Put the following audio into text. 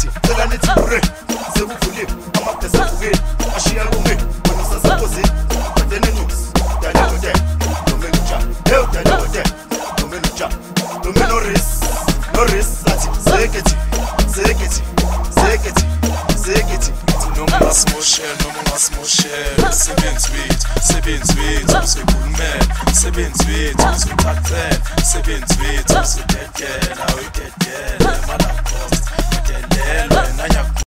sekethi cela nithi ure sekuvulile amaphesa avukile ashiya kume wena usasaphozile kodwa nenusi dala kodwa nomelo njalo hey dala kodwa nomelo njalo nomelo Norris sathi sekethi No masmoshe sebenzi wethu usekhulumela sebenzi wethu usephathele sebenzi wethu usededela